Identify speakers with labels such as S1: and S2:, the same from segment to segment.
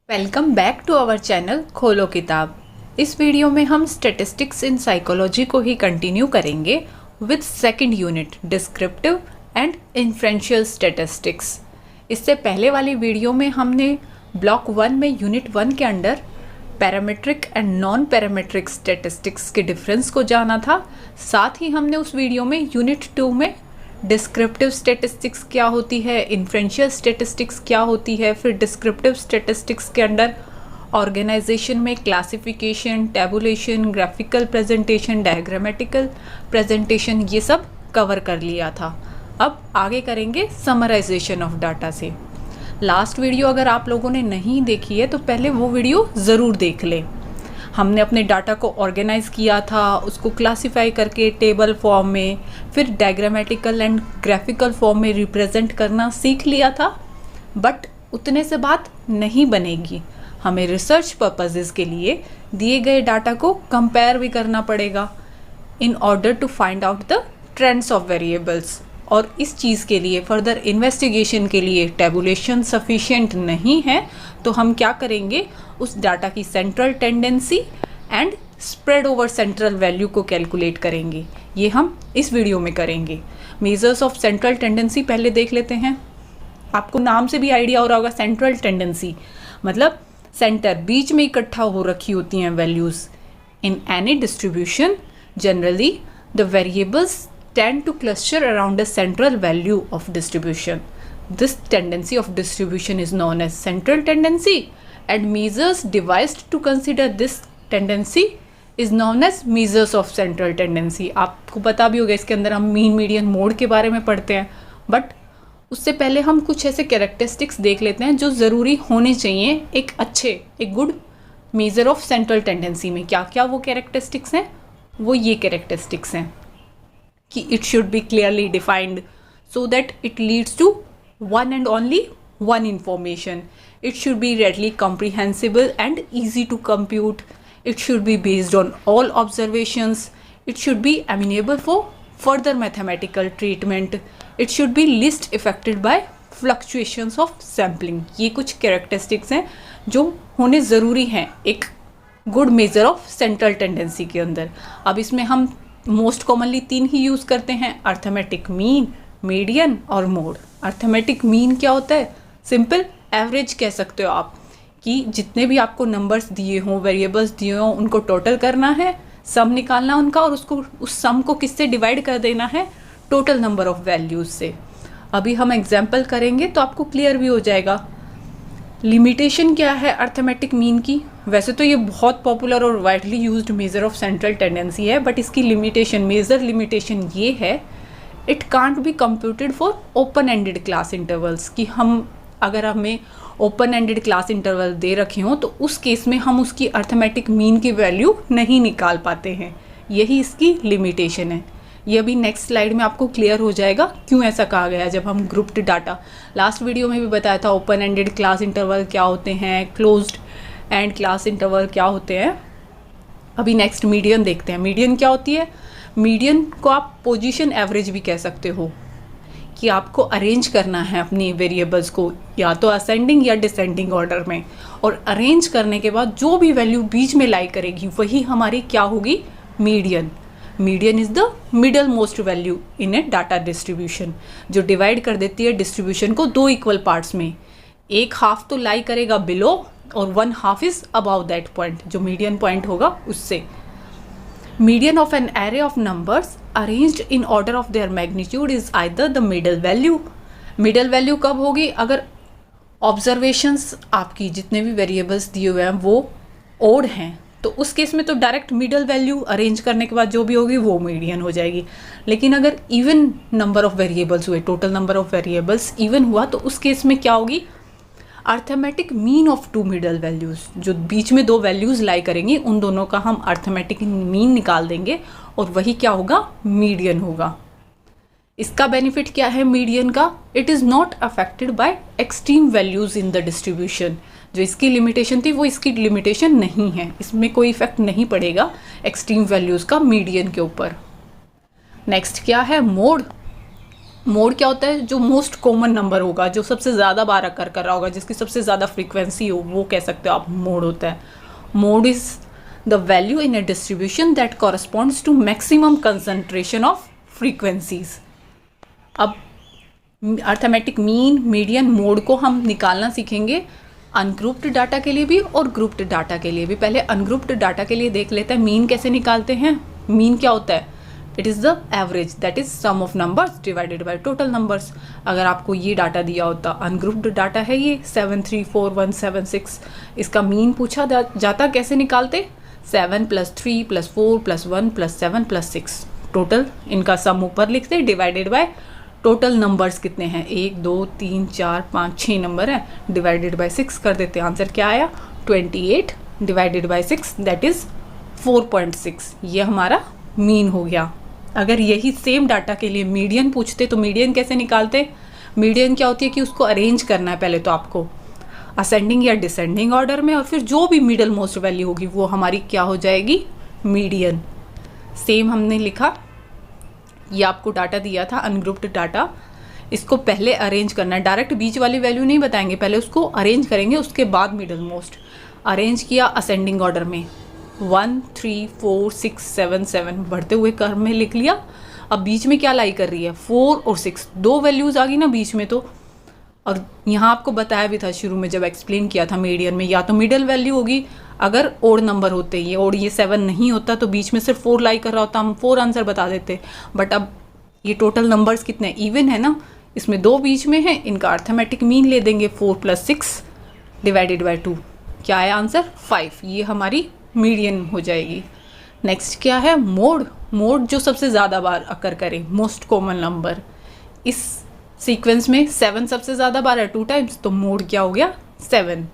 S1: Welcome back to our channel खोलो किताब। इस वीडियो में हम स्टैटिस्टिक्स इन साइकोलॉजी को ही कंटिन्यू करेंगे with second unit descriptive and inferential statistics. इससे पहले वाली वीडियो में हमने ब्लॉक 1 में यूनिट 1 के under parametric and non parametric statistics के डिफरेंस को जाना था। साथ ही हमने उस वीडियो में यूनिट 2 में डिस्क्रिप्टिव स्टैटिस्टिक्स क्या होती है, इन्फ्रेंशियल स्टैटिस्टिक्स क्या होती है, फिर डिस्क्रिप्टिव स्टैटिस्टिक्स के अंडर ऑर्गेनाइजेशन में classification, tabulation, graphical presentation, diagrammatical presentation, ये सब कवर कर लिया था। अब आगे करेंगे समराइजेशन ऑफ डाटा से। लास्ट वीडियो अगर आप लोगों ने नहीं देखी है तो पहले वो वीडियो ज़रूर देख लें। हमने अपने डाटा को ऑर्गेनाइज किया था, उसको क्लासिफाई करके टेबल फॉर्म में, फिर डायग्रामेटिकल एंड ग्राफिकल फॉर्म में रिप्रेजेंट करना सीख लिया था। बट उतने से बात नहीं बनेगी, हमें रिसर्च पर्पसेस के लिए दिए गए डाटा को कंपेयर भी करना पड़ेगा in order to find out the trends of variables. और इस चीज़ के लिए फर्दर इन्वेस्टिगेशन के लिए टेबुलेशन सफिशिएंट नहीं है तो हम क्या करेंगे, उस डाटा की central tendency and spread over central value को कैलकुलेट करेंगे। ये हम इस वीडियो में करेंगे। मेजर्स ऑफ सेंट्रल टेंडेंसी पहले देख लेते हैं। आपको नाम से भी आइडिया हो रहा होगा, सेंट्रल टेंडेंसी मतलब सेंटर, बीच में इकट्ठा हो रखी होती हैं values. In any distribution generally the variables tend to cluster around a central value of distribution. This tendency of distribution is known as central tendency, and measures devised to consider this tendency is known as measures of central tendency. आपको पता भी होगा, इसके अंदर हम mean, median, mode के बारे में पढ़ते हैं। बट उससे पहले हम कुछ ऐसे कैरेक्टरिस्टिक्स देख लेते हैं जो ज़रूरी होने चाहिए एक good measure of central tendency में। क्या क्या वो कैरेक्टरिस्टिक्स हैं? वो ये कैरेक्टरिस्टिक्स हैं कि it should be clearly defined so that it leads to one and only one information. It should be readily comprehensible and easy to compute. It should be based on all observations. It should be amenable for further mathematical treatment. It should be least affected by fluctuations of sampling. ये कुछ characteristics हैं जो होने ज़रूरी हैं एक good measure of central tendency के अंदर। अब इसमें हम मोस्ट कॉमनली 3 ही यूज़ करते हैं, अर्थमेटिक मीन, मीडियन और मोड। अर्थमेटिक मीन क्या होता है? सिंपल एवरेज कह सकते हो आप, कि जितने भी आपको नंबर्स दिए हों, वेरिएबल्स दिए हों, उनको टोटल करना है, सम निकालना उनका, और उसको उस सम को किससे डिवाइड कर देना है? टोटल नंबर ऑफ वैल्यूज़ से। अभी हम एग्जाम्पल करेंगे तो आपको क्लियर भी हो जाएगा। लिमिटेशन क्या है अर्थमेटिक मीन की? वैसे तो ये बहुत पॉपुलर और widely used measure of central tendency है, बट इसकी लिमिटेशन, मेजर लिमिटेशन ये है, it can't be computed for open ended class intervals. कि हम अगर हमें ओपन एंडेड क्लास इंटरवल दे रखे हों तो उस केस में हम उसकी अर्थमेटिक मीन की वैल्यू नहीं निकाल पाते हैं। यही इसकी लिमिटेशन है। ये अभी नेक्स्ट स्लाइड में आपको क्लियर हो जाएगा क्यों ऐसा कहा गया। जब हम ग्रुप्ड डाटा, लास्ट वीडियो में भी बताया था ओपन एंडेड क्लास इंटरवल क्या होते हैं, क्लोज्ड एंड क्लास इंटरवल क्या होते हैं। अभी नेक्स्ट मीडियन देखते हैं। मीडियन क्या होती है? मीडियन को आप पोजीशन एवरेज भी कह सकते हो, कि आपको अरेंज करना है अपनी वेरिएबल्स को या तो असेंडिंग या डिसेंडिंग ऑर्डर में, और अरेंज करने के बाद जो भी वैल्यू बीच में लाई करेगी वही हमारी क्या होगी? Median. Median is the middle most value in A data distribution, जो डिवाइड कर देती है डिस्ट्रीब्यूशन को 2 इक्वल पार्ट्स में। एक हाफ तो लाई करेगा बिलो और 1 half is about that point, जो मीडियन पॉइंट होगा उससे। Median of an array of numbers arranged in order of their magnitude is either the middle value. Middle value कब होगी? अगर ऑब्जर्वेशंस आपकी जितने भी वेरिएबल्स दिए हुए हैं वो ओड हैं तो उस केस में तो डायरेक्ट मिडल वैल्यू अरेंज करने के बाद जो भी होगी वो मीडियन हो जाएगी। लेकिन अगर इवन नंबर ऑफ वेरिएबल्स हुए, total number of variables even हुआ, तो उस केस में क्या होगी? Arithmetic mean of 2 middle values, जो बीच में 2 वैल्यूज़ लाई करेंगी उन दोनों का हम अर्थमेटिक मीन निकाल देंगे और वही क्या होगा? मीडियन होगा। इसका बेनिफिट क्या है मीडियन का? It is not affected by extreme values in the distribution. जो इसकी लिमिटेशन थी वो इसकी लिमिटेशन नहीं है, इसमें कोई इफेक्ट नहीं पड़ेगा एक्सट्रीम वैल्यूज़ का मीडियन के ऊपर। नेक्स्ट क्या है? मोड। मोड क्या होता है? जो मोस्ट कॉमन नंबर होगा, जो सबसे ज़्यादा बार अकर कर रहा होगा, जिसकी सबसे ज़्यादा फ्रीक्वेंसी हो, वो कह सकते हो आप मोड होता है। Mode is the value in a distribution that corresponds to maximum concentration of frequencies. अब अर्थमेटिक मीन, मीडियन, मोड को हम निकालना सीखेंगे अनग्रुप्ड डाटा के लिए भी और ग्रुप्ड डाटा के लिए भी। पहले अनग्रुप्ड डाटा के लिए देख लेते हैं मीन कैसे निकालते हैं। मीन क्या होता है? It is the average, that is sum of numbers divided by total numbers. अगर आपको ये डाटा दिया होता, अनग्रुप्ड डाटा है ये 734176, इसका मीन पूछा जाता, कैसे निकालते? 7 + 3 + 4 + 1 + 7 + 6, टोटल इनका सम ऊपर लिखते, डिवाइडेड बाय टोटल नंबर्स कितने हैं, 1 2 3 4 5 6 नंबर है, डिवाइडेड बाय 6 कर देते। आंसर क्या आया? 28 डिवाइडेड बाय 6, दैट इज 4.6। ये हमारा मीन हो गया। अगर यही सेम डाटा के लिए मीडियन पूछते तो मीडियन कैसे निकालते? मीडियन क्या होती है कि उसको अरेंज करना है पहले तो आपको असेंडिंग या डिसेंडिंग ऑर्डर में, और फिर जो भी मिडल मोस्ट वैल्यू होगी वो हमारी क्या हो जाएगी? मीडियन। सेम हमने लिखा, ये आपको डाटा दिया था अनग्रुप्ड डाटा, इसको पहले अरेंज करना है, डायरेक्ट बीच वाली वैल्यू नहीं बताएंगे, पहले उसको अरेंज करेंगे, उसके बाद मिडल मोस्ट। अरेंज किया असेंडिंग ऑर्डर में, 1 3 4 6 7 7 बढ़ते हुए क्रम में लिख लिया। अब बीच में क्या लाई कर रही है? 4 और 6, दो वैल्यूज आ गई ना बीच में तो। और यहाँ आपको बताया भी था शुरू में जब एक्सप्लेन किया था मीडियन में, या तो मिडल वैल्यू होगी, अगर ओड नंबर होते ये और ये 7 नहीं होता तो बीच में सिर्फ 4 लाई कर रहा होता, हम 4 आंसर बता देते। बट अब ये टोटल नंबर्स कितने इवन है ना, इसमें दो बीच में है, इनका अर्थमेटिक मीन ले देंगे, 4 + 6 डिवाइडेड बाय 2, क्या है आंसर? 5। ये हमारी मीडियन हो जाएगी। नेक्स्ट क्या है? मोड। मोड जो सबसे ज़्यादा बार अकर करे, मोस्ट कॉमन नंबर। इस सीक्वेंस में 7 सबसे ज़्यादा बार है, 2 टाइम्स, तो मोड क्या हो गया? 7।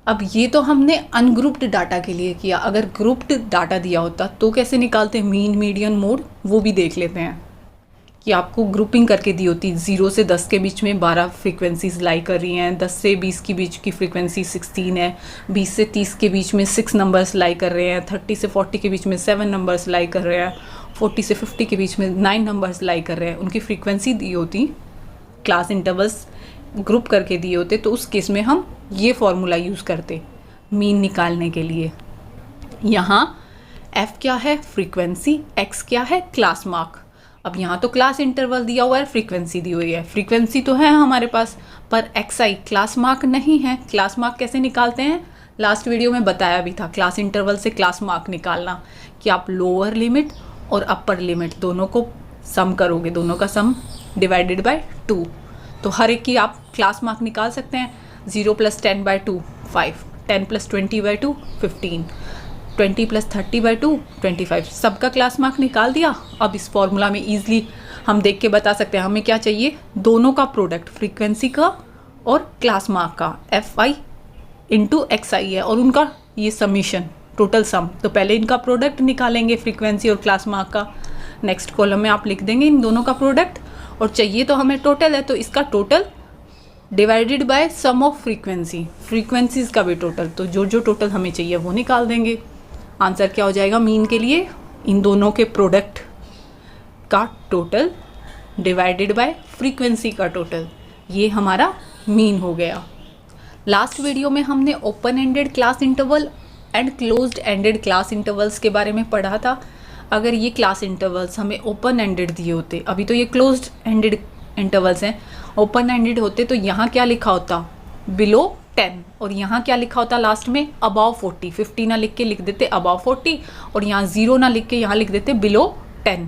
S1: अब ये तो हमने अनग्रुप्ड डाटा के लिए किया, अगर ग्रुप्ड डाटा दिया होता तो कैसे निकालते मीन, मीडियन, मोड, वो भी देख लेते हैं। कि आपको ग्रुपिंग करके दी होती, 0 से 10 के बीच में 12 फ्रीक्वेंसीज लाई कर रही हैं, 10 से 20 के बीच की फ्रीक्वेंसी 16 है, 20 से 30 के बीच में 6 नंबर्स लाई कर रहे हैं, 30 से 40 के बीच में 7 नंबर्स लाई कर रहे हैं, 40 से 50 के बीच में 9 नंबर्स लाई कर रहे हैं। उनकी फ्रीक्वेंसी दी होती, क्लास इंटरवल्स ग्रुप करके दिए होते, तो उस केस में हम ये फॉर्मूला यूज़ करते मीन निकालने के लिए। यहाँ f क्या है? फ्रीक्वेंसी, x क्या है? Class mark. अब यहाँ तो क्लास इंटरवल दिया हुआ है, फ्रीक्वेंसी दी हुई है, फ्रीक्वेंसी तो है हमारे पास, पर xi क्लास मार्क नहीं है। क्लास मार्क कैसे निकालते हैं? लास्ट वीडियो में बताया भी था, क्लास इंटरवल से क्लास मार्क निकालना, कि आप लोअर लिमिट और अपर लिमिट दोनों को सम करोगे, दोनों का सम डिवाइडेड बाय 2, तो हर एक की आप क्लास मार्क निकाल सकते हैं। 0 + 10/2 5, 10 + 20/2 15, 20 + 30/2 25, सबका क्लास मार्क निकाल दिया। अब इस फॉर्मूला में ईजिली हम देख के बता सकते हैं हमें क्या चाहिए, दोनों का प्रोडक्ट, फ्रीक्वेंसी का और क्लास मार्क का, fi × xi है, और उनका ये समीशन, टोटल सम। तो पहले इनका प्रोडक्ट निकालेंगे, फ्रीक्वेंसी और क्लास मार्क का, नेक्स्ट कॉलम में आप लिख देंगे इन दोनों का प्रोडक्ट, और चाहिए तो हमें टोटल है, तो इसका total divided by sum of frequency, frequencies का भी टोटल, तो जो जो टोटल हमें चाहिए वो निकाल देंगे। आंसर क्या हो जाएगा मीन के लिए? इन दोनों के प्रोडक्ट का टोटल डिवाइडेड बाय फ्रीक्वेंसी का टोटल, ये हमारा मीन हो गया। लास्ट वीडियो में हमने open ended class interval and closed ended class intervals के बारे में पढ़ा था। अगर ये क्लास इंटरवल्स हमें ओपन एंडेड दिए होते, अभी तो ये क्लोज्ड एंडेड इंटरवल्स हैं, ओपन एंडेड होते तो यहाँ क्या लिखा होता? बिलो 10, और यहाँ क्या लिखा होता लास्ट में? अबाव 40। 50 ना लिख के लिख देते अबाव 40, और यहाँ 0 ना लिख के यहाँ लिख देते बिलो 10।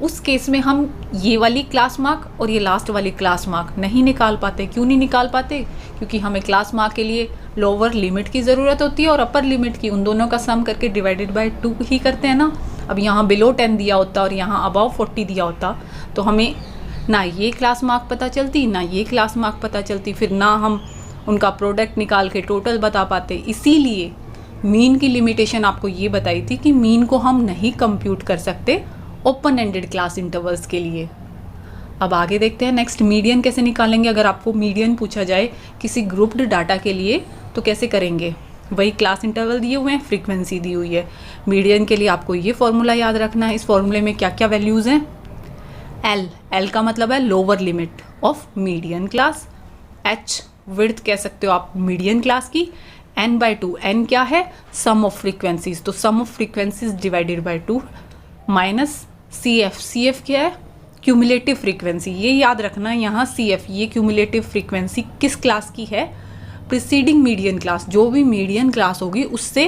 S1: उस केस में हम ये वाली क्लास मार्क और ये लास्ट वाली क्लास मार्क नहीं निकाल पाते। क्यों नहीं निकाल पाते? क्योंकि हमें क्लास मार्क के लिए लोअर लिमिट की ज़रूरत होती है और अपर लिमिट की, उन दोनों का सम करके डिवाइडेड बाय 2 ही करते हैं ना। अब यहाँ बिलो 10 दिया होता और यहाँ अबाव 40 दिया होता, तो हमें ना ये क्लास मार्क पता चलती, ना ये क्लास मार्क पता चलती, फिर ना हम उनका प्रोडक्ट निकाल के टोटल बता पाते। इसीलिए मीन की लिमिटेशन आपको ये बताई थी कि मीन को हम नहीं कंप्यूट कर सकते ओपन एंडेड क्लास इंटरवल्स के लिए। अब आगे देखते हैं नेक्स्ट, मीडियन कैसे निकालेंगे। अगर आपको मीडियन पूछा जाए किसी ग्रुप्ड डाटा के लिए तो कैसे करेंगे? वही क्लास इंटरवल दिए हुए हैं, फ्रीक्वेंसी दी हुई है। मीडियन के लिए आपको ये फॉर्मूला याद रखना है। इस फॉर्मूले में क्या क्या वैल्यूज़ हैं? एल का मतलब है lower limit of median class, H width कह सकते हो आप मीडियन क्लास की, n/2 n क्या है सम ऑफ फ्रीक्वेंसीज, तो sum of frequencies divided by 2 minus C F क्या है क्यूमुलेटिव फ्रीक्वेंसी, ये याद रखना यहाँ सी एफ ये क्यूमुलेटिव फ्रीक्वेंसी किस क्लास की है, प्रिसीडिंग मीडियन क्लास, जो भी मीडियन क्लास होगी उससे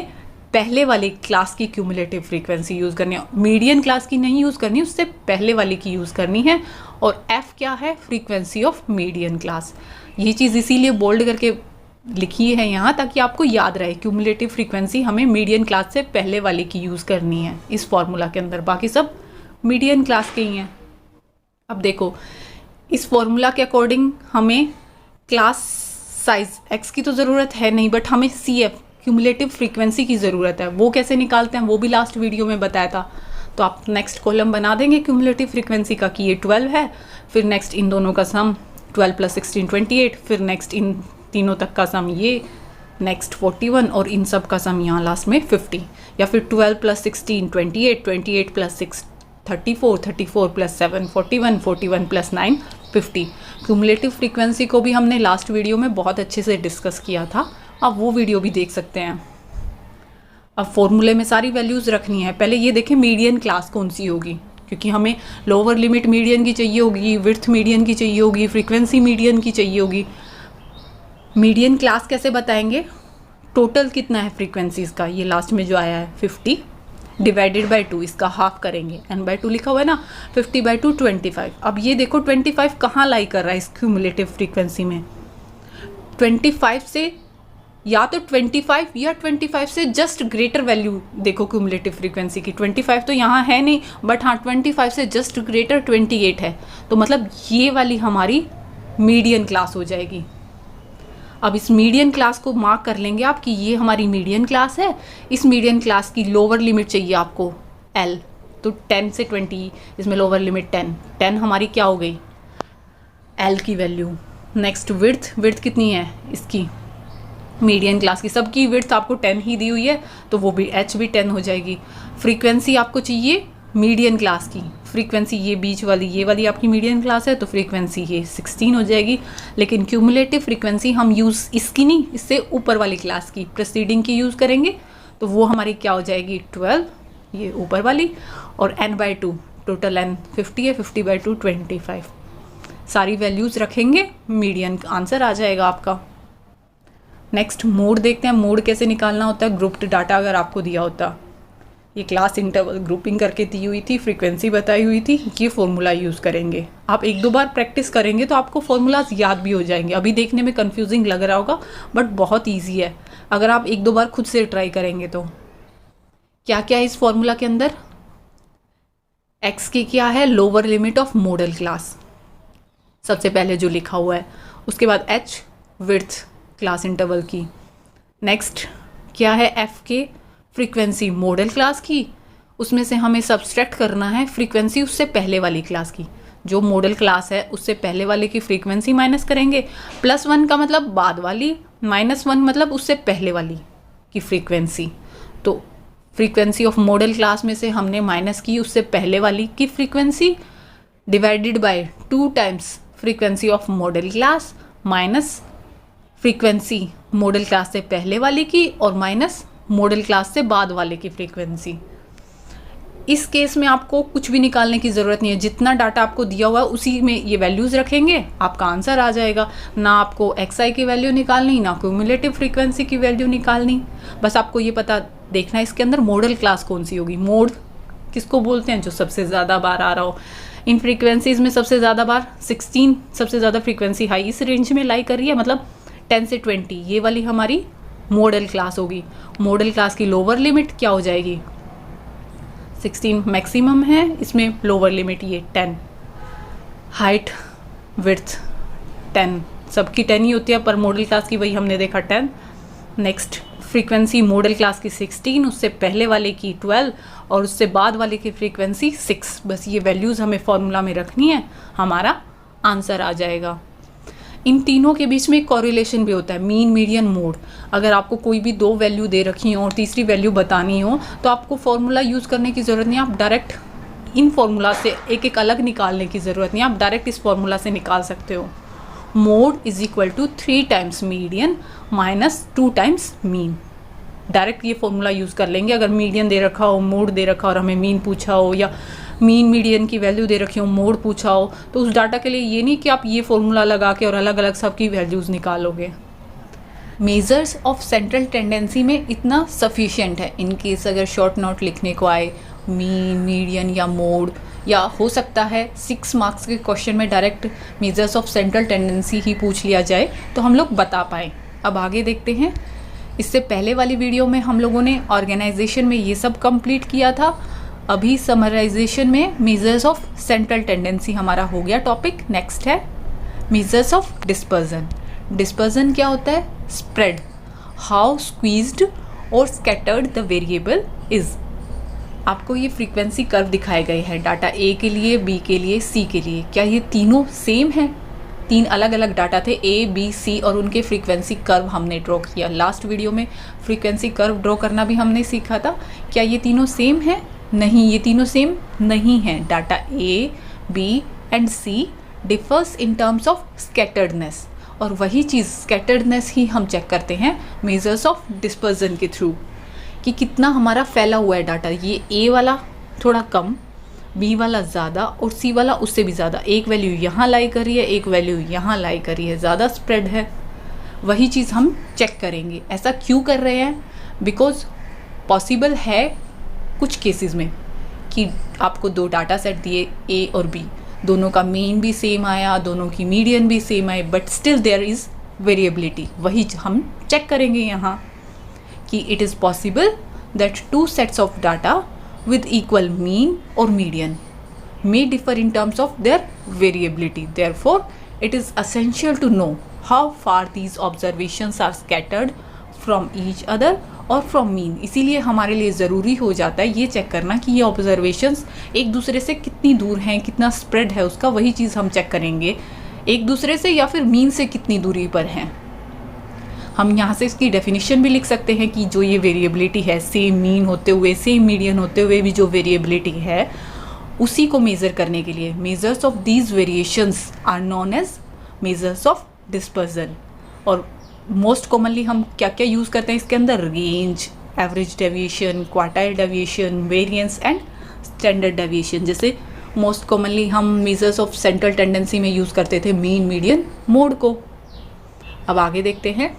S1: पहले वाली क्लास की क्यूमुलेटिव फ्रीक्वेंसी यूज़ करनी है, मीडियन क्लास की नहीं यूज़ करनी, उससे पहले वाली की यूज़ करनी है। और एफ क्या है फ्रीक्वेंसी ऑफ मीडियन क्लास, ये चीज़ इसीलिए बोल्ड करके लिखी है यहाँ ताकि आपको याद रहे क्यूमुलेटिव फ्रीक्वेंसी हमें मीडियन क्लास से पहले वाले की यूज़ करनी है इस फॉर्मूला के अंदर, बाकी सब मीडियन क्लास के ही हैं। अब देखो इस फॉर्मूला के अकॉर्डिंग हमें क्लास साइज एक्स की तो ज़रूरत है नहीं, बट हमें सी एफ क्यूमुलेटिव फ्रीक्वेंसी की ज़रूरत है, वो कैसे निकालते हैं वो भी लास्ट वीडियो में बताया था। तो आप नेक्स्ट कॉलम बना देंगे क्यूमुलेटिव फ्रीक्वेंसी का कि ये 12 है, फिर नेक्स्ट इन दोनों का सम 12 + 16 28, फिर नेक्स्ट इन तीनों तक का सम ये, नेक्स्ट 41 और इन सब का सम यहाँ लास्ट में 50, या फिर 12 + 16 28, 28 + 6 34, 34 + 7 41, 41 + 9 50। क्यूमुलेटिव फ्रीक्वेंसी को भी हमने लास्ट वीडियो में बहुत अच्छे से डिस्कस किया था, आप वो वीडियो भी देख सकते हैं। अब फॉर्मूले में सारी वैल्यूज़ रखनी है, पहले ये देखें मीडियन क्लास कौन सी होगी, क्योंकि हमें लोअर लिमिट मीडियन की चाहिए होगी, विड्थ मीडियन की चाहिए होगी, फ्रीक्वेंसी मीडियन की चाहिए होगी। मीडियन क्लास कैसे बताएंगे, टोटल कितना है फ्रीक्वेंसीज़ का, ये लास्ट में जो आया है 50 डिवाइडेड बाय 2, इसका हाफ करेंगे, n/2 लिखा हुआ है ना, 50/2 25। अब ये देखो 25 कहाँ लाई कर रहा है इस क्यूमुलेटिव फ्रीक्वेंसी में, 25 से या तो 25 या 25 से जस्ट ग्रेटर वैल्यू देखो क्यूमुलेटिव फ्रीक्वेंसी की, 25 तो यहाँ है नहीं, बट हाँ 25 से जस्ट ग्रेटर 28 है, तो मतलब ये वाली हमारी मीडियन क्लास हो जाएगी। अब इस मीडियन क्लास को मार्क कर लेंगे आप कि ये हमारी मीडियन क्लास है, इस मीडियन क्लास की लोअर लिमिट चाहिए आपको L, तो 10 से 20 इसमें लोअर लिमिट 10 हमारी क्या हो गई L की वैल्यू। नेक्स्ट विड्थ कितनी है इसकी मीडियन क्लास की, सबकी विड्थ आपको 10 ही दी हुई है तो वो भी H भी 10 हो जाएगी। फ्रीक्वेंसी आपको चाहिए मीडियन क्लास की, फ्रीक्वेंसी ये बीच वाली ये वाली आपकी मीडियन क्लास है तो फ्रीक्वेंसी ये 16 हो जाएगी, लेकिन क्यूमुलेटिव फ्रीक्वेंसी हम यूज़ इसकी नहीं, इससे ऊपर वाली क्लास की प्रीसीडिंग की यूज़ करेंगे, तो वो हमारी क्या हो जाएगी 12 ये ऊपर वाली, और n/2 टोटल n 50 है, 50/2 25। सारी वैल्यूज़ रखेंगे मीडियन आंसर आ जाएगा आपका। नेक्स्ट मोड देखते हैं, मोड कैसे निकालना होता है। ग्रुप्ड डाटा अगर आपको दिया होता, ये क्लास इंटरवल ग्रुपिंग करके दी हुई थी, फ्रीक्वेंसी बताई हुई थी, ये फॉर्मूला यूज़ करेंगे। आप 1-2 बार प्रैक्टिस करेंगे तो आपको फॉर्मूलाज याद भी हो जाएंगे। अभी देखने में कंफ्यूजिंग लग रहा होगा बट बहुत ईजी है अगर आप 1-2 बार खुद से ट्राई करेंगे तो। क्या क्या है इस फॉर्मूला के अंदर, एक्स की क्या है lower limit of model class सबसे पहले जो लिखा हुआ है, उसके बाद एच विड्थ क्लास इंटरवल की, नेक्स्ट क्या है एफ के फ्रीक्वेंसी मॉडल क्लास की, उसमें से हमें सब्सट्रैक्ट करना है फ्रीक्वेंसी उससे पहले वाली क्लास की, जो मॉडल क्लास है उससे पहले वाले की फ्रीक्वेंसी माइनस करेंगे, +1 का मतलब बाद वाली, -1 मतलब उससे पहले वाली की फ्रीक्वेंसी। तो फ्रीक्वेंसी ऑफ मॉडल क्लास में से हमने माइनस की उससे पहले वाली की frequency divided by 2 times frequency of model class minus frequency model class से पहले वाले की और माइनस मॉडल क्लास से बाद वाले की फ्रीक्वेंसी। इस केस में आपको कुछ भी निकालने की ज़रूरत नहीं है, जितना डाटा आपको दिया हुआ है उसी में ये वैल्यूज़ रखेंगे, आपका आंसर आ जाएगा। ना आपको xi की वैल्यू निकालनी, ना क्यूमुलेटिव फ्रीक्वेंसी की वैल्यू निकालनी, बस आपको ये पता देखना है इसके अंदर मॉडल क्लास कौन सी होगी। मोड किसको बोलते हैं, जो सबसे ज़्यादा बार आ रहा हो। इन फ्रीक्वेंसीज़ में सबसे ज़्यादा बार 16 सबसे ज़्यादा फ्रीक्वेंसी हाई इस रेंज में लाई कर रही है, मतलब 10 से 20 ये वाली हमारी मॉडल क्लास होगी। मॉडल क्लास की लोअर लिमिट क्या हो जाएगी 16 मैक्सिमम है, इसमें लोअर लिमिट ये 10, हाइट विड्थ 10 सबकी 10 ही होती है, पर मॉडल क्लास की वही हमने देखा 10। नेक्स्ट फ्रीक्वेंसी मॉडल क्लास की 16, उससे पहले वाले की 12 और उससे बाद वाले की फ्रीक्वेंसी 6। बस ये वैल्यूज़ हमें फॉर्मूला में रखनी है, हमारा आंसर आ जाएगा। इन तीनों के बीच में एक कॉरिलेशन भी होता है, मीन मीडियन मोड। अगर आपको कोई भी 2 वैल्यू दे रखी हो और तीसरी वैल्यू बतानी हो तो आपको फॉर्मूला यूज़ करने की ज़रूरत नहीं, आप डायरेक्ट इन फॉर्मूला से एक एक अलग निकालने की ज़रूरत नहीं, आप डायरेक्ट इस फॉर्मूला से निकाल सकते हो। Mode is equal to 3 times median minus 2 times mean. Direct ये फॉर्मूला यूज़ कर लेंगे। अगर मीडियन दे रखा हो, मोड दे रखा हो और हमें मीन पूछा हो, या मीन मीडियन की वैल्यू दे रखी हो, मोड पूछा हो, तो उस डाटा के लिए ये नहीं कि आप ये फॉर्मूला लगा के और अलग अलग सबकी वैल्यूज़ निकालोगे। मेजर्स ऑफ सेंट्रल टेंडेंसी में इतना सफिशिएंट है। इन केस अगर शॉर्ट नोट लिखने को आए मीन, मीडियन या मोड, या हो सकता है 6 मार्क्स के क्वेश्चन में direct measures of central tendency ही पूछ लिया जाए तो हम लोग बता पाएँ। अब आगे देखते हैं। इससे पहले वाली वीडियो में हम लोगों ने ऑर्गेनाइजेशन में ये सब कंप्लीट किया था। अभी समराइजेशन में मेजर्स ऑफ सेंट्रल टेंडेंसी हमारा हो गया टॉपिक। नेक्स्ट है मेजर्स ऑफ डिस्पर्जन। डिस्पर्जन क्या होता है? स्प्रेड, हाउ स्क्वीज्ड और स्कैटर्ड द वेरिएबल इज। आपको ये फ्रीक्वेंसी कर्व दिखाए गए हैं, डाटा ए के लिए, बी के लिए, सी के लिए। क्या ये तीनों सेम हैं? 3 अलग अलग डाटा थे, ए, बी, सी, और उनके फ्रीक्वेंसी कर्व हमने ड्रॉ किया। लास्ट वीडियो में फ्रीक्वेंसी कर्व ड्रॉ करना भी हमने सीखा था। क्या ये तीनों सेम हैं? नहीं, ये तीनों सेम नहीं हैं। Data A, B and C differs in terms of scatteredness, और वही चीज़ स्कैटर्डनेस ही हम चेक करते हैं मेजर्स ऑफ डिस्पर्जन के थ्रू, कि कितना हमारा फैला हुआ है डाटा। ये ए वाला थोड़ा कम, बी वाला ज़्यादा और सी वाला उससे भी ज़्यादा। एक वैल्यू यहाँ लाई कर रही है, एक वैल्यू यहाँ लाई कर रही है, ज़्यादा स्प्रेड है। वही चीज़ हम चेक करेंगे। ऐसा क्यों कर रहे हैं? बिकॉज पॉसिबल है कुछ केसेस में कि आपको 2 डाटा सेट दिए, ए और बी, दोनों का मीन भी सेम आया, दोनों की मीडियन भी सेम आई, but still there is variability. वही हम चेक करेंगे यहाँ कि it is possible that 2 sets of data with equal mean or median may differ in terms of their variability. Therefore, it is essential to know how far these observations are scattered from each other or from mean. इसीलिए हमारे लिए ज़रूरी हो जाता है ये check करना कि ये observations एक दूसरे से कितनी दूर हैं, कितना spread है उसका। वही चीज़ हम चेक करेंगे एक दूसरे से या फिर mean से कितनी दूरी पर हैं। हम यहाँ से इसकी डेफिनेशन भी लिख सकते हैं कि जो ये वेरिएबिलिटी है, सेम मीन होते हुए, सेम मीडियन होते हुए भी जो वेरिएबिलिटी है, उसी को मेज़र करने के लिए measures of these variations are known as measures of dispersion. और मोस्ट कॉमनली हम क्या क्या यूज़ करते हैं इसके अंदर? Range, average deviation, quartile deviation, variance and standard deviation. जैसे मोस्ट कॉमनली हम मेजर्स ऑफ सेंट्रल टेंडेंसी में यूज़ करते थे मीन, मीडियन, मोड को। अब आगे देखते हैं।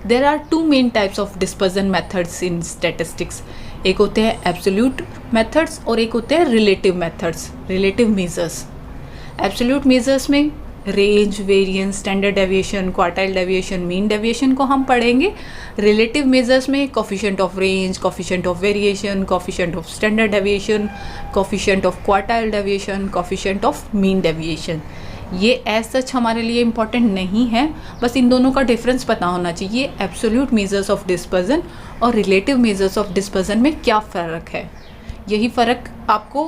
S1: There are 2 main types of dispersion methods in statistics. एक होते हैं एब्सोल्यूट मेथड्स और एक होते हैं relative methods, relative measures. Absolute measures में range, variance, standard deviation, quartile deviation, mean deviation को हम पढ़ेंगे। रिलेटिव मेजर्स में coefficient of range, coefficient of variation, coefficient of standard deviation, coefficient of quartile deviation, coefficient of mean deviation. ये as such हमारे लिए important नहीं है, बस इन दोनों का डिफरेंस पता होना चाहिए। एब्सोल्यूट मेजर्स ऑफ डिस्पर्जन और रिलेटिव मेजर्स ऑफ डिस्पर्जन में क्या फ़र्क है, यही फ़र्क आपको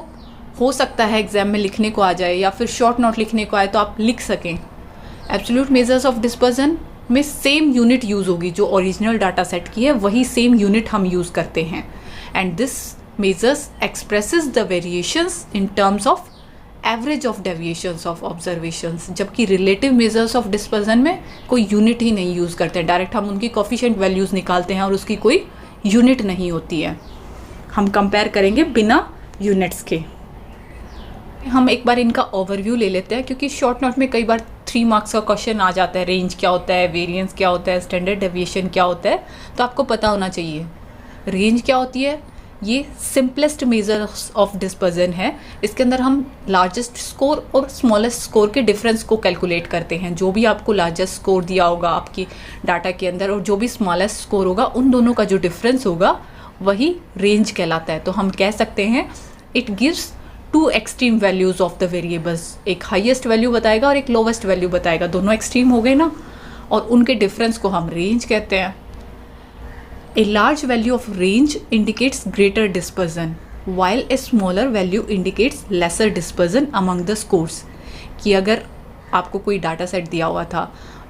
S1: हो सकता है एग्जाम में लिखने को आ जाए या फिर शॉर्ट नोट लिखने को आए तो आप लिख सकें। एब्सोल्यूट मेजर्स ऑफ डिस्पर्जन में सेम यूनिट यूज़ होगी, जो ओरिजिनल डाटा सेट की है वही सेम यूनिट हम यूज़ करते हैं। And this measures expresses the variations in terms of average of deviations of observations. जबकि रिलेटिव मेजर्स ऑफ डिस्पर्जन में कोई यूनिट ही नहीं यूज़ करते हैं, डायरेक्ट हम उनकी कोफिशिएंट वैल्यूज़ निकालते हैं और उसकी कोई यूनिट नहीं होती है। हम कंपेयर करेंगे बिना यूनिट्स के। हम एक बार इनका ओवरव्यू ले लेते हैं, क्योंकि शॉर्ट नोट में कई बार 3 मार्क्स का क्वेश्चन आ जाता है। रेंज क्या होता है, वेरिएंस क्या होता है, स्टैंडर्ड डेविएशन क्या होता है, तो आपको पता होना चाहिए। रेंज क्या होती है? ये सिंपलेस्ट मेजर ऑफ डिस्पर्जन है। इसके अंदर हम लार्जेस्ट स्कोर और स्मॉलेस्ट स्कोर के डिफरेंस को कैलकुलेट करते हैं। जो भी आपको लार्जेस्ट स्कोर दिया होगा आपकी डाटा के अंदर और जो भी स्मॉलेस्ट स्कोर होगा, उन दोनों का जो डिफरेंस होगा वही रेंज कहलाता है। तो हम कह सकते हैं it gives 2 extreme values of the variables. एक हाईएस्ट वैल्यू बताएगा और एक लोवेस्ट वैल्यू बताएगा, दोनों एक्सट्रीम हो गए ना, और उनके डिफरेंस को हम रेंज कहते हैं। A large value of range indicates greater dispersion, while a smaller value indicates lesser dispersion among the scores. कि अगर आपको कोई डाटा सेट दिया हुआ था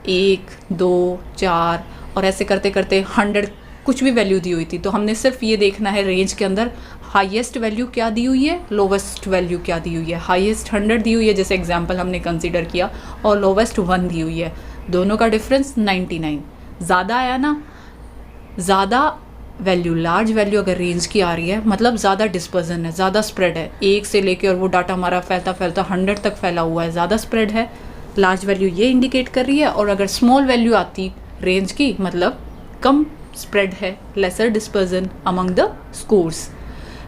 S1: 1, 2, 4 और ऐसे करते करते 100 कुछ भी वैल्यू दी हुई थी, तो हमने सिर्फ ये देखना है रेंज के अंदर हाईएस्ट वैल्यू क्या दी हुई है, लोवेस्ट वैल्यू क्या दी हुई है। हाईएस्ट 100 दी हुई है जैसे एग्जांपल हमने कंसीडर किया, और लोवेस्ट 1 दी हुई है। दोनों का डिफरेंस 99। ज़्यादा आया ना, ज़्यादा वैल्यू, लार्ज वैल्यू अगर रेंज की आ रही है मतलब ज़्यादा डिस्पर्जन है, ज़्यादा स्प्रेड है, एक से लेके और वो डाटा हमारा फैलता फैलता 100 तक फैला हुआ है, ज़्यादा स्प्रेड है, लार्ज वैल्यू ये इंडिकेट कर रही है। और अगर स्मॉल वैल्यू आती रेंज की मतलब कम स्प्रेड है, lesser dispersion among the scores.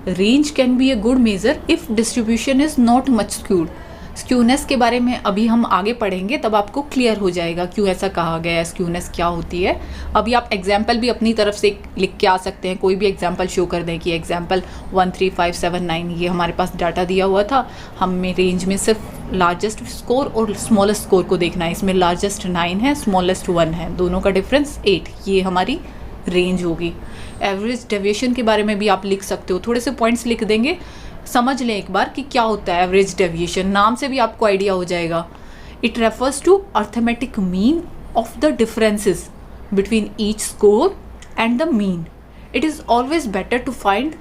S1: Range can be a good measure if distribution is not much skewed. Skewness के बारे में अभी हम आगे पढ़ेंगे, तब आपको क्लियर हो जाएगा क्यों ऐसा कहा गया है, स्क्यूनेस क्या होती है। अभी आप एग्जाम्पल भी अपनी तरफ से लिख के आ सकते हैं, कोई भी एग्जाम्पल शो कर दें कि एग्जाम्पल 13579 ये हमारे पास डाटा दिया हुआ था, हमें रेंज में सिर्फ लार्जेस्ट स्कोर और स्मॉलेस्ट स्कोर को देखना है। इसमें लार्जेस्ट 9 है, स्मॉलेस्ट 1 है, दोनों का डिफरेंस 8, ये हमारी रेंज होगी। एवरेज डेविएशन के बारे में भी आप लिख सकते हो, थोड़े से पॉइंट्स लिख देंगे, समझ लें एक बार कि क्या होता है एवरेज डेविएशन, नाम से भी आपको आइडिया हो जाएगा। It refers to arithmetic mean of the differences between each score and the mean. It is always better to find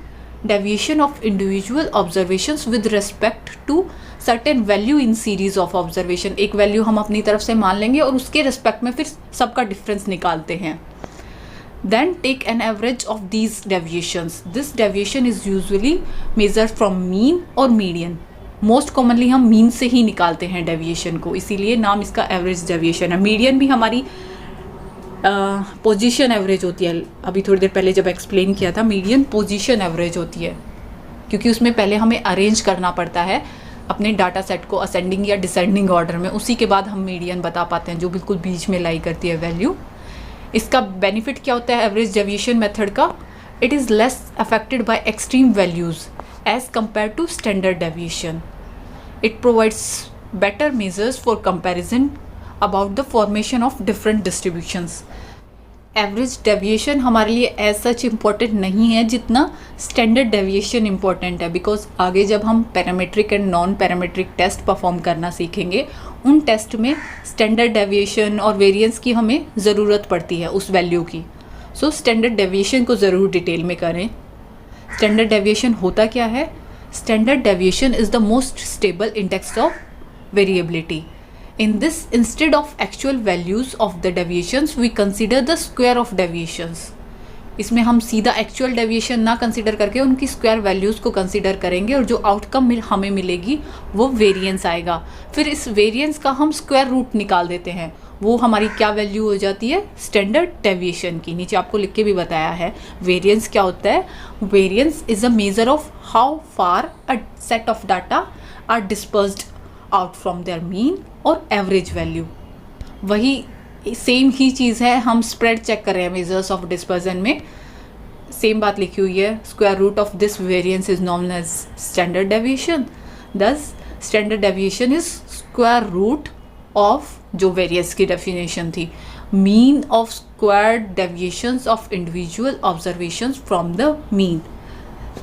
S1: deviation of individual observations with respect to certain value in series of observation. एक value हम अपनी तरफ से मान लेंगे और उसके respect में फिर सबका डिफरेंस निकालते हैं। Then take an average of these deviations. This deviation is usually measured from mean or median. Most commonly हम mean से ही निकालते हैं deviation को, इसीलिए नाम इसका average deviation है। median भी हमारी पोजीशन एवरेज होती है, अभी थोड़ी देर पहले जब एक्सप्लेन किया था, मीडियन पोजीशन एवरेज होती है, क्योंकि उसमें पहले हमें अरेंज करना पड़ता है अपने डाटा सेट को असेंडिंग या डिसेंडिंग ऑर्डर में, उसी के बाद हम मीडियन बता पाते हैं जो बिल्कुल बीच में लाई करती है वैल्यू। इसका बेनिफिट क्या होता है एवरेज डेविएशन मेथड का? It is less affected by extreme values as compare to standard deviation. It provides better measures for comparison about the formation of different distributions. Average deviation हमारे लिए as such important नहीं है जितना standard deviation important है, because आगे जब हम parametric and non parametric test perform करना सीखेंगे, उन टेस्ट में स्टैंडर्ड डेविएशन और वेरिएंस की हमें ज़रूरत पड़ती है उस वैल्यू की। सो स्टैंडर्ड डेविएशन को ज़रूर डिटेल में करें। स्टैंडर्ड डेविएशन होता क्या है? Standard deviation is the most stable index of variability. In this, instead of actual values of the deviations, we consider the square of deviations. इसमें हम सीधा एक्चुअल डेविएशन ना कंसिडर करके उनकी स्क्वायर वैल्यूज़ को कंसिडर करेंगे, और जो आउटकम हमें मिलेगी वो वेरिएंस आएगा। फिर इस वेरिएंस का हम स्क्वायर रूट निकाल देते हैं, वो हमारी क्या वैल्यू हो जाती है? स्टैंडर्ड डेविएशन की। नीचे आपको लिख के भी बताया है वेरिएंस क्या होता है। Variance is a measure of how far a set of data are dispersed out from their mean और एवरेज वैल्यू। वही सेम ही चीज़ है, हम स्प्रेड चेक कर रहे हैं मेजर्स ऑफ डिस्पर्जन में, सेम बात लिखी हुई है। Square root of this variance is known as standard deviation. Thus standard deviation is square root of, जो वेरिएंस की डेफिनेशन थी, mean of squared deviations of individual observations from the mean.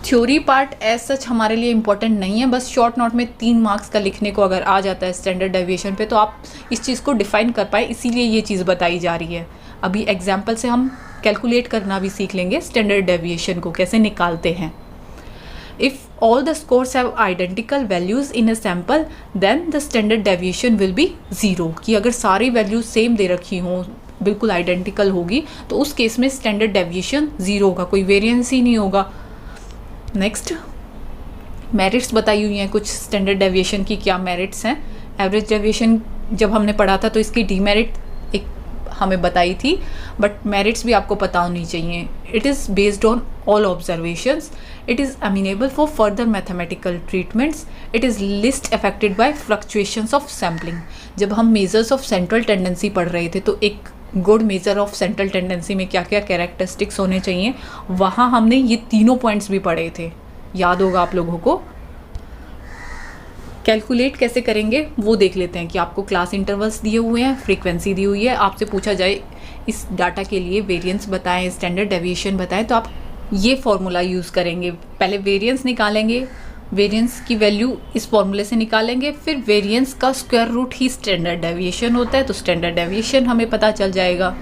S1: Theory part as such हमारे लिए important नहीं है, बस short note में 3 marks का लिखने को अगर आ जाता है स्टैंडर्ड डेविएशन पे, तो आप इस चीज़ को डिफाइन कर पाए, इसीलिए ये चीज़ बताई जा रही है। अभी एग्जाम्पल से हम कैलकुलेट करना भी सीख लेंगे, स्टैंडर्ड डेविएशन को कैसे निकालते हैं। If all the scores have identical values in a sample then the standard deviation will be 0। कि अगर सारी वैल्यूज सेम दे रखी हों, बिल्कुल आइडेंटिकल होगी, तो उस केस में स्टैंडर्ड डेविएशन 0 होगा, कोई वेरिएंस ही नहीं होगा। नेक्स्ट, मेरिट्स बताई हुई हैं कुछ स्टैंडर्ड डेविएशन की, क्या मेरिट्स हैं। एवरेज डेविएशन जब हमने पढ़ा था तो इसकी डीमेरिट एक हमें बताई थी, बट मेरिट्स भी आपको पता होनी चाहिए। It is based on all observations, it is amenable for further mathematical treatments, it is least affected by fluctuations of sampling. जब हम मेजर्स ऑफ सेंट्रल टेंडेंसी पढ़ रहे थे, तो एक good measure of central tendency में क्या क्या कैरेक्टरिस्टिक्स होने चाहिए, वहाँ हमने ये तीनों पॉइंट्स भी पढ़े थे, याद होगा आप लोगों को। कैलकुलेट कैसे करेंगे वो देख लेते हैं कि आपको क्लास इंटरवल्स दिए हुए हैं, फ्रीक्वेंसी दी हुई है, आपसे पूछा जाए इस डाटा के लिए वेरिएंस बताएं, स्टैंडर्ड डेविएशन बताएं, तो आप ये फॉर्मूला यूज़ करेंगे। पहले वेरिएंस निकालेंगे, वेरिएंस की वैल्यू इस फॉर्मूले से निकालेंगे, फिर वेरिएंस का स्क्वायर रूट ही स्टैंडर्ड डेविएशन होता है, तो स्टैंडर्ड डेविएशन हमें पता चल जाएगा।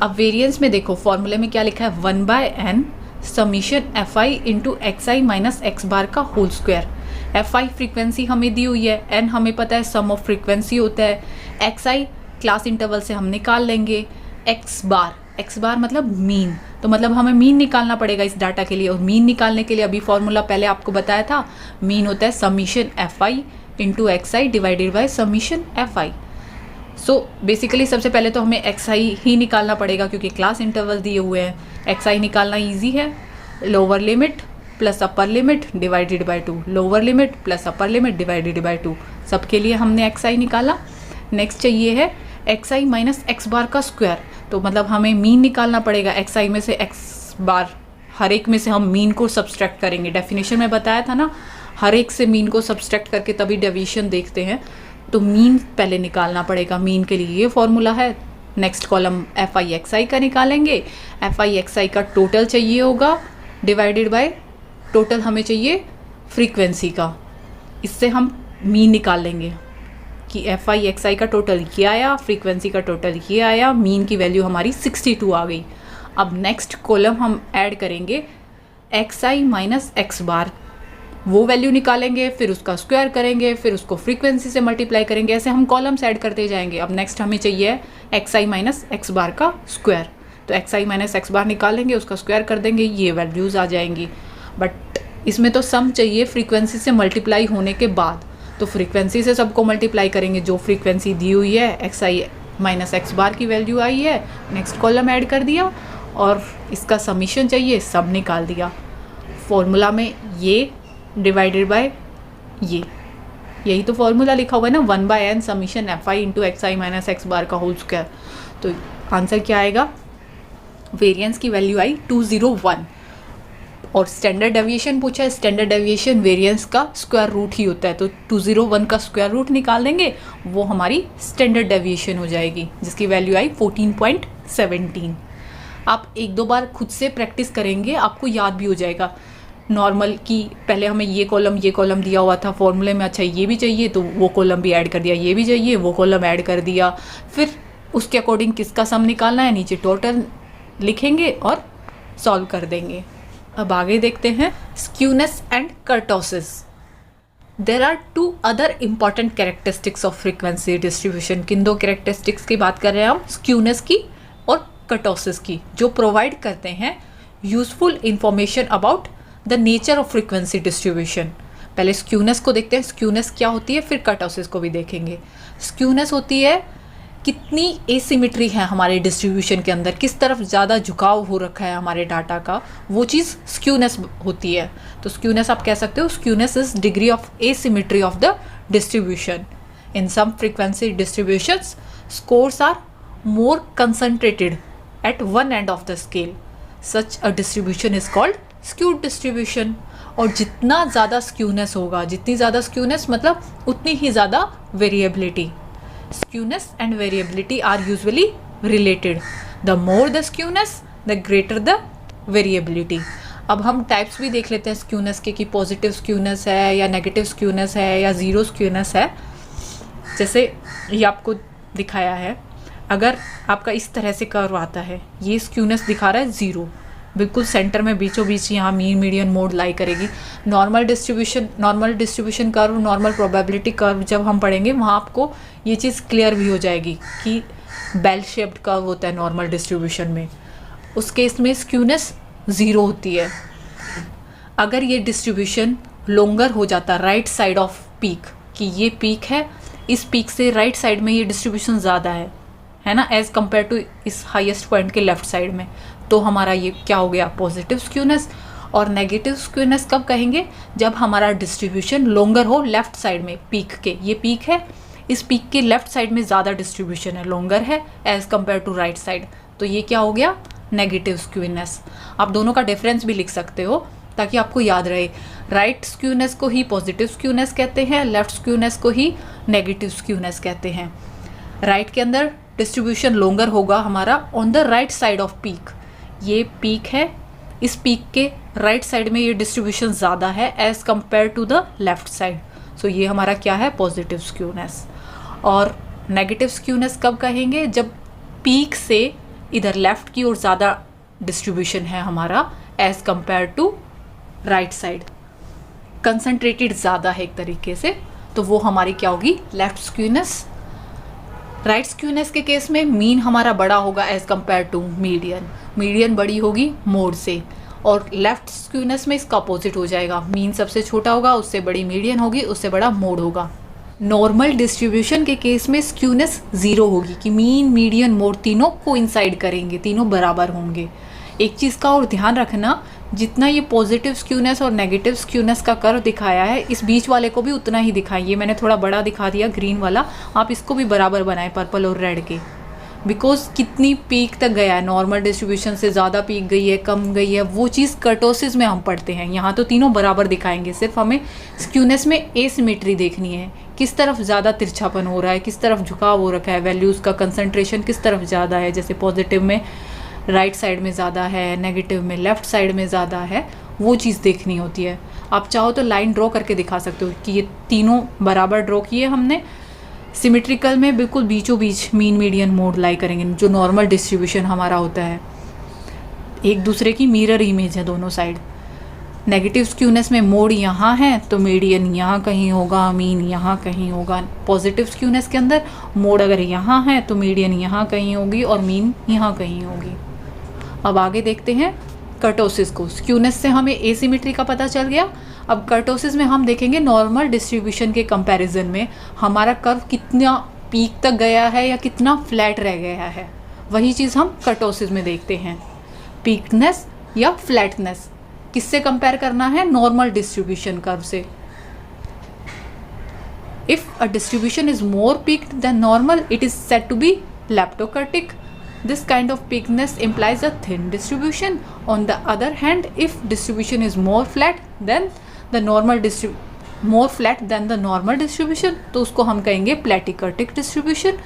S1: अब वेरिएंस में देखो फॉर्मूले में क्या लिखा है, 1/n summation fi into xi minus x बार का होल स्क्वायर। fi फ्रीक्वेंसी हमें दी हुई है, n हमें पता है सम ऑफ फ्रीक्वेंसी होता है, xi क्लास इंटरवल से हम निकाल लेंगे, x बार मतलब मीन, तो मतलब हमें मीन निकालना पड़ेगा इस डाटा के लिए। और मीन निकालने के लिए अभी फॉर्मूला पहले आपको बताया था, मीन होता है summation fi into xi divided by summation fi। So basically सबसे पहले तो हमें xi ही निकालना पड़ेगा क्योंकि क्लास इंटरवल दिए हुए हैं। xi निकालना इजी है, lower limit plus upper limit divided by 2, lower limit plus upper limit divided by 2, सबके लिए हमने xi निकाला। नेक्स्ट चाहिए है xi माइनस x बार का स्क्वायर, तो मतलब हमें मीन निकालना पड़ेगा। xi में से x बार, हर एक में से हम मीन को सब्सट्रैक्ट करेंगे। डेफिनेशन में बताया था ना, हर एक से मीन को सब्सट्रैक्ट करके तभी डेविएशन देखते हैं, तो मीन पहले निकालना पड़ेगा। मीन के लिए ये फॉर्मूला है। नेक्स्ट कॉलम fi xi का निकालेंगे, fi xi का टोटल चाहिए होगा डिवाइडेड बाय टोटल हमें चाहिए फ्रीक्वेंसी का, इससे हम मीन निकाल लेंगे कि fi xi का टोटल ये आया, फ्रीक्वेंसी का टोटल ये आया, मीन की वैल्यू हमारी 62 आ गई। अब नेक्स्ट कॉलम हम ऐड करेंगे xi माइनस x बार, वो वैल्यू निकालेंगे, फिर उसका स्क्वायर करेंगे, फिर उसको फ्रीक्वेंसी से मल्टीप्लाई करेंगे, ऐसे हम कॉलम्स ऐड करते जाएंगे। अब नेक्स्ट हमें चाहिए xi माइनस x बार का स्क्वायर, तो xi माइनस x बार निकालेंगे, उसका स्क्वायर कर देंगे, ये वैल्यूज़ आ जाएंगी। बट इसमें तो सम चाहिए फ्रीक्वेंसी से मल्टीप्लाई होने के बाद, तो फ्रीक्वेंसी से सबको मल्टीप्लाई करेंगे, जो फ्रीक्वेंसी दी हुई है xi माइनस x बार की वैल्यू आई है, नेक्स्ट कॉलम ऐड कर दिया और इसका समीशन चाहिए, सब निकाल दिया। फॉर्मूला में ये डिवाइडेड बाय ये, यही तो फॉर्मूला लिखा हुआ है ना, 1/n summation fi into xi minus x बार का होल स्क्वायर। तो आंसर क्या आएगा, वेरिएंस की वैल्यू आई 201। और स्टैंडर्ड डेविएशन पूछा है, स्टैंडर्ड डेविएशन वेरिएंस का स्क्वायर रूट ही होता है, तो 201 का स्क्वायर रूट निकाल देंगे, वो हमारी स्टैंडर्ड डेविएशन हो जाएगी, जिसकी वैल्यू आई 14.17। आप एक दो बार खुद से प्रैक्टिस करेंगे, आपको याद भी हो जाएगा। नॉर्मल की पहले हमें ये कॉलम दिया हुआ था फॉर्मूले में, अच्छा ये भी चाहिए तो वो कॉलम भी ऐड कर दिया, ये भी चाहिए वो कॉलम ऐड कर दिया, फिर उसके अकॉर्डिंग किसका सम निकालना है, नीचे टोटल लिखेंगे और सॉल्व कर देंगे। अब आगे देखते हैं skewness and kurtosis. There are 2 other important characteristics of frequency distribution. किन 2 कैरेक्टरिस्टिक्स की बात कर रहे हैं हम, स्क्यूनेस की और कर्टोसिस की, जो प्रोवाइड करते हैं useful information about the nature of frequency distribution. पहले स्क्यूनेस को देखते हैं, स्क्यूनेस क्या होती है, फिर कर्टोसिस को भी देखेंगे। स्क्यूनेस होती है कितनी एसिमेट्री है हमारे डिस्ट्रीब्यूशन के अंदर, किस तरफ ज़्यादा झुकाव हो रखा है हमारे डाटा का, वो चीज़ स्क्यूनेस होती है। तो स्क्यूनेस आप कह सकते हो, skewness is degree of asymmetry of the distribution. In some frequency distributions scores are more concentrated at one end of the scale, such a distribution is called skewed distribution. और जितना ज़्यादा स्क्यूनेस होगा, जितनी ज़्यादा स्क्यूनेस मतलब उतनी ही ज़्यादा variability. Skewness and variability are usually related. The more the skewness, the greater the variability. अब हम टाइप्स भी देख लेते हैं स्क्यूनेस के, कि पॉजिटिव स्क्यूनेस है या नेगेटिव स्क्यूनेस है या ज़ीरो स्क्यूनेस है। जैसे ये आपको दिखाया है, अगर आपका इस तरह से कर्व आता है, ये स्क्यूनेस दिखा रहा है 0, बिल्कुल सेंटर में बीचों बीच यहाँ मीन मीडियन मोड लाई करेगी। Normal distribution curve, normal probability curve जब हम पढ़ेंगे, वहाँ आपको ये चीज़ क्लियर भी हो जाएगी कि बेल शेप्ड कर्व होता है नॉर्मल डिस्ट्रीब्यूशन में, उस केस में स्क्यूनेस 0 होती है। अगर ये डिस्ट्रीब्यूशन लॉन्गर हो जाता राइट साइड ऑफ पीक, कि ये पीक है, इस पीक से राइट साइड में ये डिस्ट्रीब्यूशन ज़्यादा है ना, एज़ कम्पेयर टू इस हाईएस्ट पॉइंट के लेफ्ट साइड में, तो हमारा ये क्या हो गया, पॉजिटिव स्क्यूनेस। और नेगेटिव स्क्यूनेस कब कहेंगे, जब हमारा डिस्ट्रीब्यूशन लॉन्गर हो लेफ्ट साइड में पीक के, ये पीक है, इस पीक के लेफ्ट साइड में ज़्यादा डिस्ट्रीब्यूशन है, लॉन्गर है as compare to right side, तो ये क्या हो गया, नेगेटिव स्क्यूनेस। आप दोनों का डिफरेंस भी लिख सकते हो ताकि आपको याद रहे। राइट स्क्यूनेस को ही पॉजिटिव स्क्यूनेस कहते हैं, लेफ्ट स्क्यूनेस को ही नेगेटिव स्क्यूनेस कहते हैं। राइट के अंदर डिस्ट्रीब्यूशन लॉन्गर होगा हमारा on the right side off peak, ये पीक है, इस पीक के राइट साइड में ये डिस्ट्रीब्यूशन ज़्यादा है as compare to the left side, so ये हमारा क्या है, पॉजिटिव स्क्यूनेस। और नेगेटिव स्क्यूनेस कब कहेंगे, जब पीक से इधर लेफ्ट की ओर ज़्यादा डिस्ट्रीब्यूशन है हमारा as compare to right side, concentrated ज़्यादा है एक तरीके से, तो वो हमारी क्या होगी, लेफ्ट स्क्यूनेस। राइट स्क्यूनेस के केस में मीन हमारा बड़ा होगा as compare to median, median बड़ी होगी मोड से, और लेफ्ट स्क्यूनेस में इसका अपोजिट हो जाएगा, मीन सबसे छोटा होगा, उससे बड़ी मीडियन होगी, उससे बड़ा मोड होगा। नॉर्मल डिस्ट्रीब्यूशन के केस में स्क्यूनेस 0 होगी कि मीन मीडियन मोड तीनों कोइंसाइड करेंगे, तीनों बराबर होंगे। एक चीज़ का और ध्यान रखना, जितना ये पॉजिटिव स्क्यूनेस और नेगेटिव स्क्यूनेस का कर्व दिखाया है, इस बीच वाले को भी उतना ही दिखाइए। मैंने थोड़ा बड़ा दिखा दिया ग्रीन वाला, आप इसको भी बराबर बनाएं पर्पल और रेड के, बिकॉज कितनी पीक तक गया है, नॉर्मल डिस्ट्रीब्यूशन से ज़्यादा पीक गई है, कम गई है, वो चीज़ कर्टोसिस में हम पढ़ते हैं। यहाँ तो तीनों बराबर दिखाएंगे, सिर्फ हमें स्क्यूनेस में एसिमेट्री देखनी है, किस तरफ ज़्यादा तिरछापन हो रहा है, किस तरफ झुकाव हो रखा है, वैल्यूज़ का कंसंट्रेशन किस तरफ ज़्यादा है, जैसे पॉजिटिव में राइट साइड में ज़्यादा है, नेगेटिव में लेफ़्ट साइड में ज़्यादा है, वो चीज़ देखनी होती है। आप चाहो तो लाइन ड्रॉ करके दिखा सकते हो कि ये तीनों बराबर ड्रॉ किए हमने, सिमेट्रिकल में बिल्कुल बीचों बीच मीन मीडियन मोड लाई करेंगे, जो नॉर्मल डिस्ट्रीब्यूशन हमारा होता है, एक दूसरे की मिरर इमेज है दोनों साइड। नेगेटिव स्क्यूनेस में मोड यहाँ है तो मीडियन यहाँ कहीं होगा, मीन यहाँ कहीं होगा। पॉजिटिव स्क्यूनेस के अंदर मोड अगर यहाँ है तो मीडियन यहाँ कहीं होगी और मीन यहाँ कहीं होगी। अब आगे देखते हैं कर्टोसिस को। स्क्यूनेस से हमें एसिमेट्री का पता चल गया। अब कर्टोसिस में हम देखेंगे नॉर्मल डिस्ट्रीब्यूशन के कंपैरिजन में हमारा कर्व कितना पीक तक गया है या कितना फ्लैट रह गया है, वही चीज़ हम कर्टोसिस में देखते हैं। पीकनेस या फ्लैटनेस किससे कंपेयर करना है, नॉर्मल डिस्ट्रीब्यूशन कर्व से। If a distribution is more peaked than normal, it is said to be leptokurtic. This kind of peakness implies a thin distribution. On the other hand, if distribution is more flat than the normal distribution, तो उसको हम कहेंगे प्लेटिकर्टिक distribution,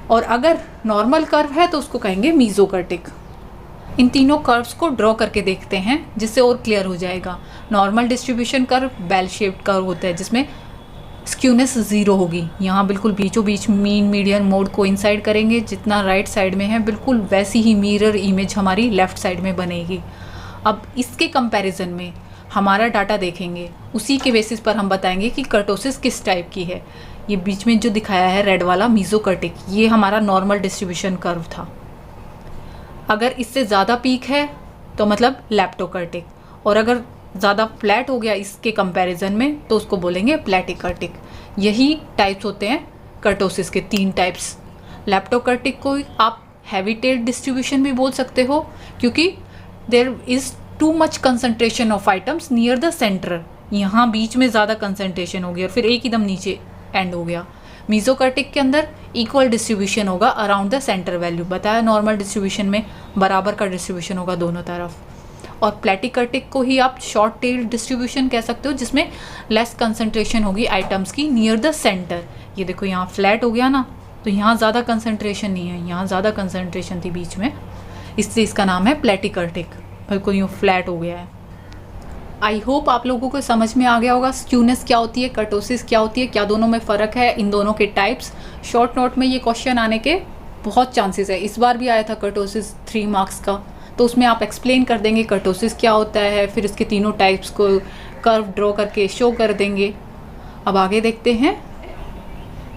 S1: और अगर normal curve है तो उसको कहेंगे मीजोकर्टिक। इन तीनों कर्व्स को ड्रॉ करके देखते हैं जिससे और क्लियर हो जाएगा। Normal distribution curve bell shaped curve होता है जिसमें स्क्यूनेस 0 होगी, यहाँ बिल्कुल बीचों बीच मीन मीडियन मोड कोइंसाइड करेंगे, जितना राइट साइड में है बिल्कुल वैसी ही मिरर इमेज हमारी लेफ़्ट साइड में बनेगी। अब इसके कंपैरिजन में हमारा डाटा देखेंगे, उसी के बेसिस पर हम बताएंगे कि कर्टोसिस किस टाइप की है। ये बीच में जो दिखाया है रेड वाला मीजोकर्टिक, ये हमारा नॉर्मल डिस्ट्रीब्यूशन कर्व था। अगर इससे ज़्यादा पीक है तो मतलब लेप्टोकर्टिक, और अगर ज़्यादा फ्लैट हो गया इसके कंपैरिजन में तो उसको बोलेंगे प्लेटिकर्टिक। यही टाइप्स होते हैं कर्टोसिस के, 3 टाइप्स। लेप्टोकर्टिक को आप हैवी टेल डिस्ट्रीब्यूशन भी बोल सकते हो, क्योंकि there is too much concentration of items near the centre, यहाँ बीच में ज़्यादा कंसंट्रेशन हो गया और फिर एक एकदम नीचे एंड हो गया। मीजोकर्टिक के अंदर इक्वल डिस्ट्रीब्यूशन होगा अराउंड द सेंटर वैल्यू, बताया नॉर्मल डिस्ट्रीब्यूशन में बराबर का डिस्ट्रीब्यूशन होगा दोनों तरफ। और प्लेटिकर्टिक को ही आप शॉर्ट टेल डिस्ट्रीब्यूशन कह सकते हो, जिसमें लेस कंसंट्रेशन होगी आइटम्स की नियर द सेंटर। ये देखो यहाँ फ्लैट हो गया ना, तो यहाँ ज़्यादा कंसंट्रेशन नहीं है, यहाँ ज़्यादा कंसंट्रेशन थी बीच में, इससे इसका नाम है प्लेटिकर्टिक, बिल्कुल यूँ फ्लैट हो गया है। आई होप आप लोगों को समझ में आ गया होगा स्क्यूनेस क्या होती है, कर्टोसिस क्या होती है, क्या दोनों में फ़र्क है, इन दोनों के टाइप्स। शॉर्ट नोट में ये क्वेश्चन आने के बहुत चांसेस है। इस बार भी आया था कर्टोसिस 3 मार्क्स का, तो उसमें आप एक्सप्लेन कर देंगे कर्टोसिस क्या होता है, फिर इसके तीनों टाइप्स को कर्व ड्रॉ करके शो कर देंगे। अब आगे देखते हैं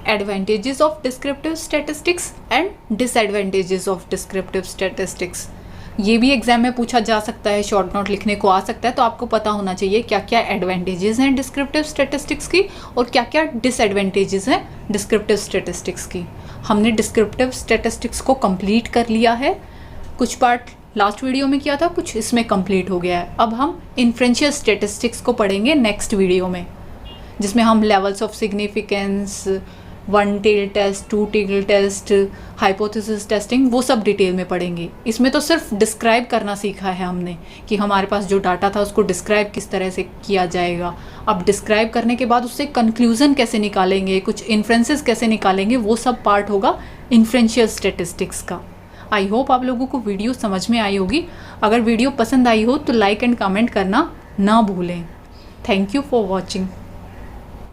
S1: advantages of descriptive statistics and disadvantages of descriptive statistics. ये भी एग्जाम में पूछा जा सकता है, शॉर्ट नोट लिखने को आ सकता है, तो आपको पता होना चाहिए क्या क्या एडवांटेजेस हैं डिस्क्रिप्टिव स्टैटिस्टिक्स की और क्या क्या डिसएडवांटेजेस हैं डिस्क्रिप्टिव स्टैटिस्टिक्स की। हमने डिस्क्रिप्टिव स्टैटिस्टिक्स को कंप्लीट कर लिया है, कुछ पार्ट लास्ट वीडियो में किया था, कुछ इसमें कंप्लीट हो गया है। अब हम इन्फ्रेंशियल स्टैटिस्टिक्स को पढ़ेंगे नेक्स्ट वीडियो में, जिसमें हम levels of significance, 1 tail test, 2 tail test, hypothesis testing, वो सब डिटेल में पढ़ेंगे। इसमें तो सिर्फ डिस्क्राइब करना सीखा है हमने कि हमारे पास जो डाटा था उसको डिस्क्राइब किस तरह से किया जाएगा। अब डिस्क्राइब करने के बाद उससे कंक्लूजन कैसे निकालेंगे, कुछ इन्फ्रेंसेस कैसे निकालेंगे, वो सब पार्ट होगा इन्फ्रेंशियल स्टैटिस्टिक्स का। आई होप आप लोगों को वीडियो समझ में आई होगी। अगर वीडियो पसंद आई हो तो लाइक एंड कमेंट करना ना भूलें। Thank you for watching.